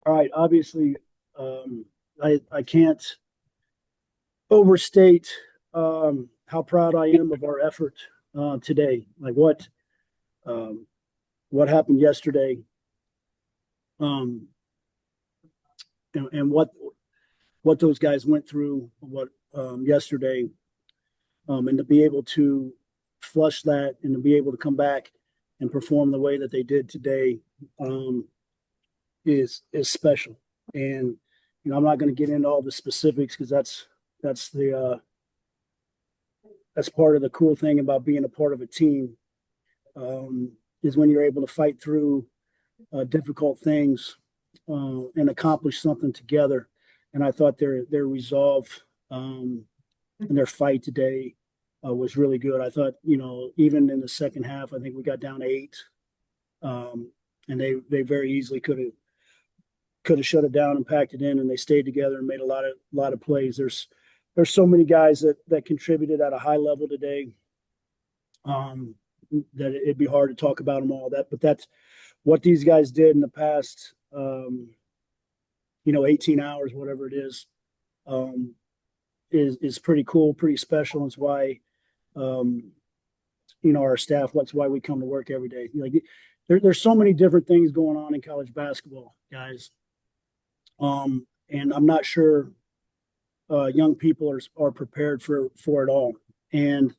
All right, obviously, I can't overstate how proud I am of our effort today. Like um, what happened yesterday, um, and what those guys went through. What yesterday, and to be able to flush that and to be able to come back and perform the way that they did today um, is special. And I'm not going to get into all the specifics because that's the that's part of the cool thing about being a part of a team is when you're able to fight through difficult things and accomplish something together. And I thought their resolve um, and their fight today was really good. I thought even in the second half, I think we got down to eight, and they very easily could have shut it down and packed it in, and they stayed together and made a lot of plays. There's so many guys that contributed at a high level today um, that it'd be hard to talk about them all. But that's what these guys did in the past, 18 hours, whatever it um, is pretty cool, pretty special. It's why, um, our staff. That's why we come to work every day. There's so many different things going on in college basketball, guys. And I'm not sure young people are prepared for it all. And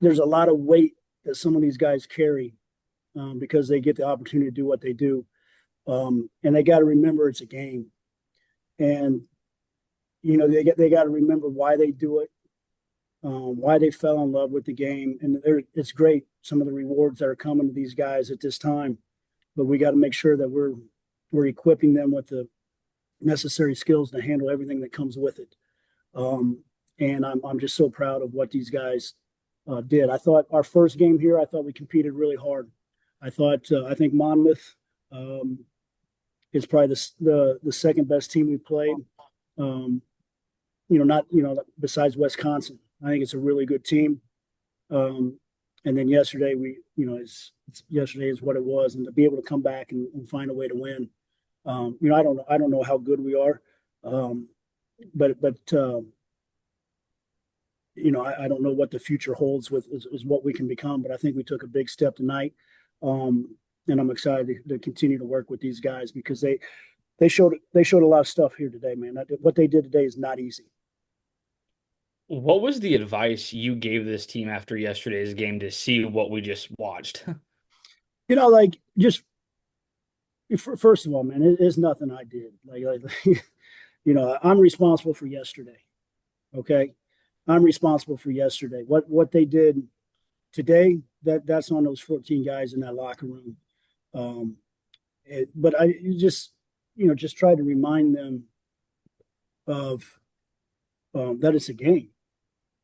there's a lot of weight that some of these guys carry because they get the opportunity to do what they do. And they got to remember it's a game, and they got to remember why they do it, why they fell in love with the game, and it's great some of the rewards that are coming to these guys at this time. But we got to make sure that we're equipping them with the necessary skills to handle everything that comes with it. And I'm just so proud of what these guys did. I thought our first game here, I thought we competed really hard. I think Monmouth is probably the second best team we played. Um, not besides Wisconsin. I think it's a really good team. Um, and then yesterday yesterday is what it was, and to be able to come back and find a way to win. I don't know how good we are, um, but I don't know what the future holds with is what we can become. But I think we took a big step tonight, and I'm excited to continue to work with these guys because they showed a lot of stuff here today, man. What they did today is not easy. What was the advice you gave this team after yesterday's game to see what we just watched? Like just first of all, man, it's nothing I did. I'm responsible for yesterday. Okay, I'm responsible for yesterday. What they did today, that's on those 14 guys in that locker room. Um, but I just try to remind them of that it's a game.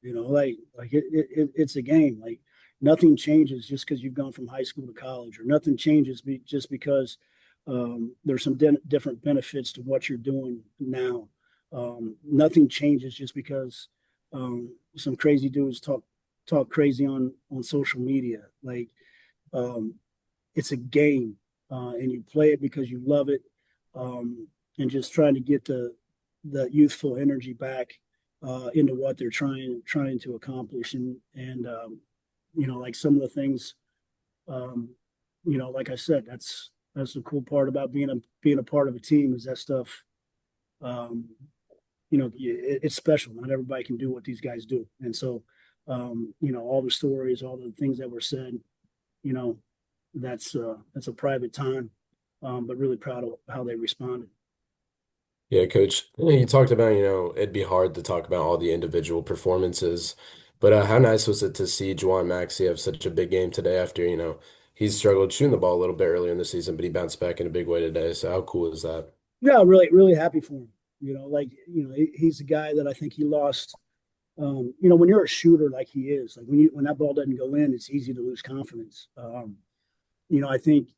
It's a game. Like nothing changes just because you've gone from high school to college, or nothing changes just because there's some different benefits to what you're doing now. Nothing changes just because some crazy dudes talk crazy on social media. Um, it's a game, and you play it because you love it, and just trying to get the youthful energy back into what they're trying to accomplish, and like some of the things, um, like I said, that's the cool part about being a part of a team is that stuff. Um, it's special. Not everybody can do what these guys do, and so all the stories, all the things that were said, you know, that's a private time, but really proud of how they responded. Yeah, coach, you talked about, it'd be hard to talk about all the individual performances, but how nice was it to see Juwan Maxey have such a big game today after, he's struggled shooting the ball a little bit earlier in the season, but he bounced back in a big way today. So how cool is that? Yeah, really, really happy for him. He's a guy that I think he lost. When you're a shooter like he is, like when that ball doesn't go in, it's easy to lose confidence. You know, I think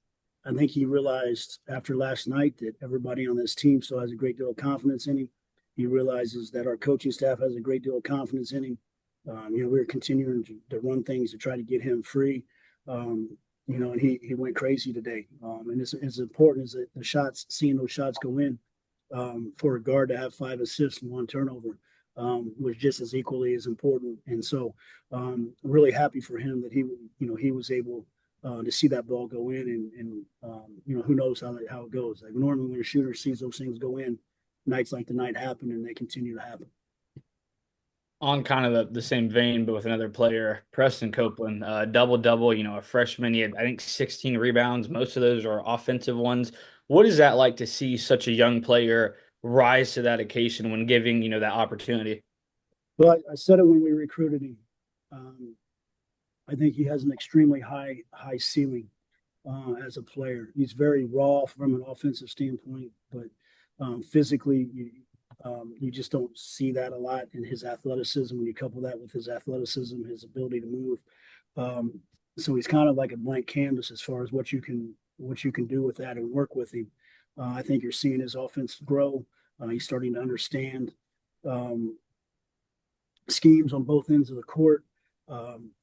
I think he realized after last night that everybody on this team still has a great deal of confidence in him. He realizes that our coaching staff has a great deal of confidence in him. We're continuing to run things to try to get him free. Um, and he went crazy today. And it's as important as the shots, seeing those shots go in, for a guard to have 5 assists and 1 turnover, was just as equally as important. And so, really happy for him that he was able to see that ball go in, and who knows how it goes. Like normally when a shooter sees those things go in, nights like tonight happen and they continue to happen. On kind of the same vein, but with another player, Preston Copeland, double double. A freshman. He had, I think, 16 rebounds. Most of those are offensive ones. What is that like to see such a young player rise to that occasion when giving that opportunity? Well, I said it when we recruited him. Um, I think he has an extremely high ceiling as a player. He's very raw from an offensive standpoint, but physically, you just don't see that a lot in his athleticism. When you couple that with his athleticism, his ability to move, um, so he's kind of like a blank canvas as far as what you can do with that and work with him. I think you're seeing his offense grow. He's starting to understand um, schemes on both ends of the court.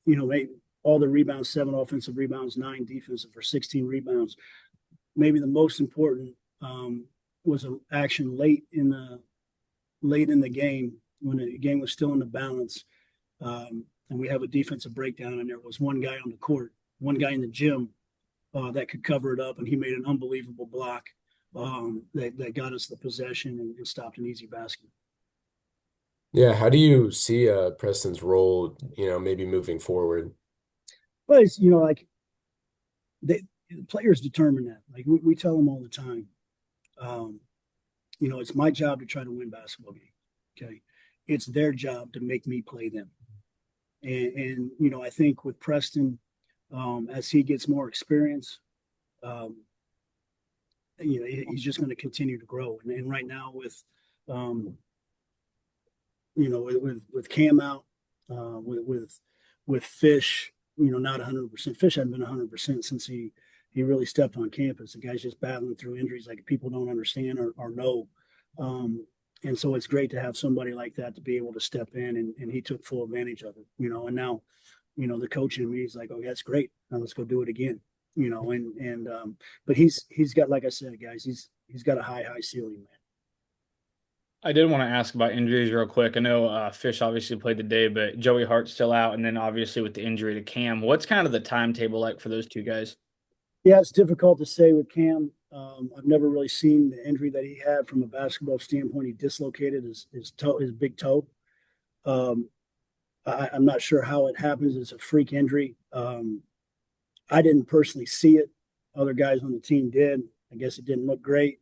Maybe all the rebounds, 7 offensive rebounds, 9 defensive for 16 rebounds. Maybe the most important was an action late in the game when the game was still in the balance, and we have a defensive breakdown, and there was one guy on the court, one guy in the gym that could cover it up, and he made an unbelievable block that got us the possession and stopped an easy basket. Yeah, how do you see Preston's role, maybe moving forward? But it's like they players determine that. Like we tell them all the time. Um, it's my job to try to win basketball games. Okay, it's their job to make me play them. And I think with Preston, as he gets more experience, um, he's just going to continue to grow. And right now um, with Cam out, with Fish, not 100%. Fish hadn't been 100% since he really stepped on campus. The guy's just battling through injuries like people don't understand or know. Um, and so it's great to have somebody like that to be able to step in, and he took full advantage of it. And now, the coach in me is like, oh, that's great. Now let's go do it again. But he's got, like I said, guys, he's got a high ceiling, man. I did want to ask about injuries real quick. I know Fish obviously played the day, but Joey Hart's still out, and then obviously with the injury to Cam, what's kind of the timetable like for those two guys? Yeah, it's difficult to say with Cam. I've never really seen the injury that he had from a basketball standpoint. He dislocated his toe, his big toe. Um, I'm not sure how it happens. It's a freak injury. I didn't personally see it. Other guys on the team did. I guess it didn't look great.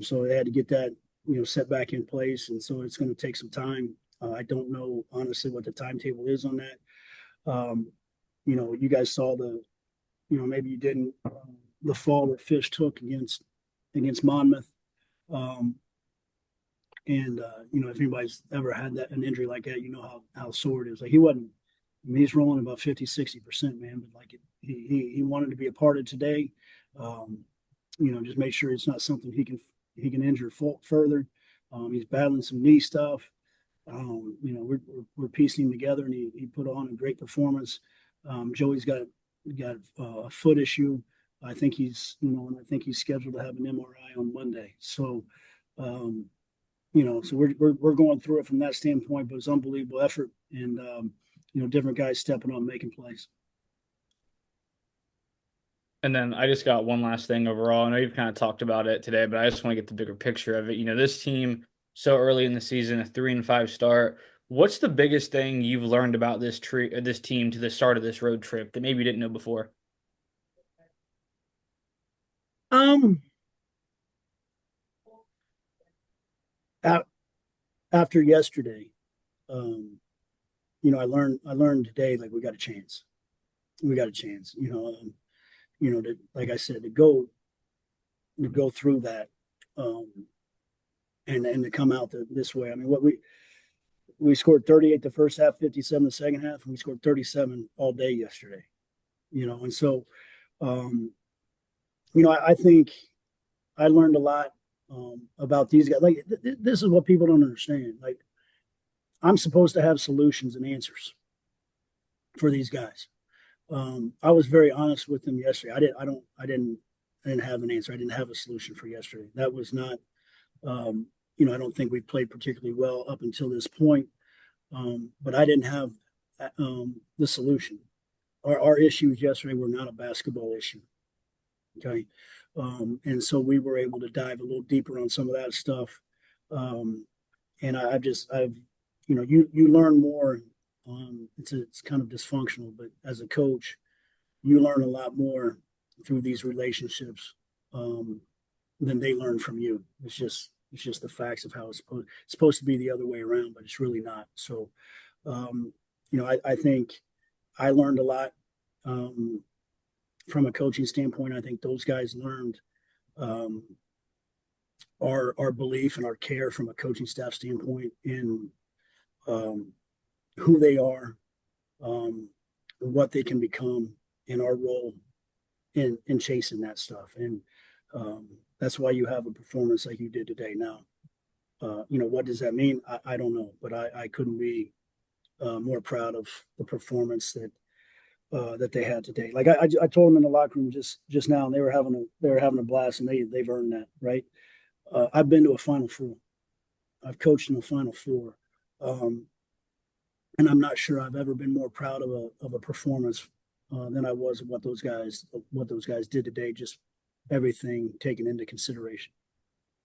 So they had to get that set back in place, and so it's going to take some time. I don't know honestly what the timetable is on that. Um, you guys saw maybe you didn't, the fall that Fish took against Monmouth. Um, and if anybody's ever had an injury like that, you know how sore it is. Like he wasn't. I mean, he's rolling about 50, 60%, man. But like he wanted to be a part of today. Um, just make sure it's not something he can injure further. He's battling some knee stuff. We're piecing him together, and he put on a great performance. Joey's got a foot issue. I think he's scheduled to have an MRI on Monday. So, um, so we're going through it from that standpoint, but it's unbelievable effort, and different guys stepping up, making plays. And then I just got one last thing overall. I know you've kind of talked about it today, but I just want to get the bigger picture of it. This team so early in the season, a 3-5 start. What's the biggest thing you've learned about this team to the start of this road trip that maybe you didn't know before? Um, After yesterday, um, I learned today, like we got a chance. We got a chance. Like I said, to go through that, um, and to come out this way. I mean, what we scored 38 the first half, 57 the second half, and we scored 37 all day yesterday. And so, um, I think I learned a lot about these guys. Like this is what people don't understand. Like I'm supposed to have solutions and answers for these guys. I was very honest with them yesterday. I didn't have an answer. I didn't have a solution for yesterday. That was not, I don't think we played particularly well up until this point. But I didn't have the solution. Our issues yesterday were not a basketball issue. Okay. And so we were able to dive a little deeper on some of that stuff. Um, and you learn more. It's kind of dysfunctional, but as a coach, you learn a lot more through these relationships um, than they learn from you. It's just the facts of how it's supposed to be the other way around, but it's really not. So, um, I think I learned a lot um, from a coaching standpoint. I think those guys learned um, our belief and our care from a coaching staff standpoint in um, who they are, um, what they can become, in our role in chasing that stuff. And that's why you have a performance like you did today. Now, what does that mean? I don't know, but I couldn't be more proud of the performance that they had today. Like I told them in the locker room just now, and they were having a blast, and they've earned that, right? I've been to a Final Four. I've coached in the Final Four, um, and I'm not sure I've ever been more proud of a performance than I was of what those guys did today. Just everything taken into consideration.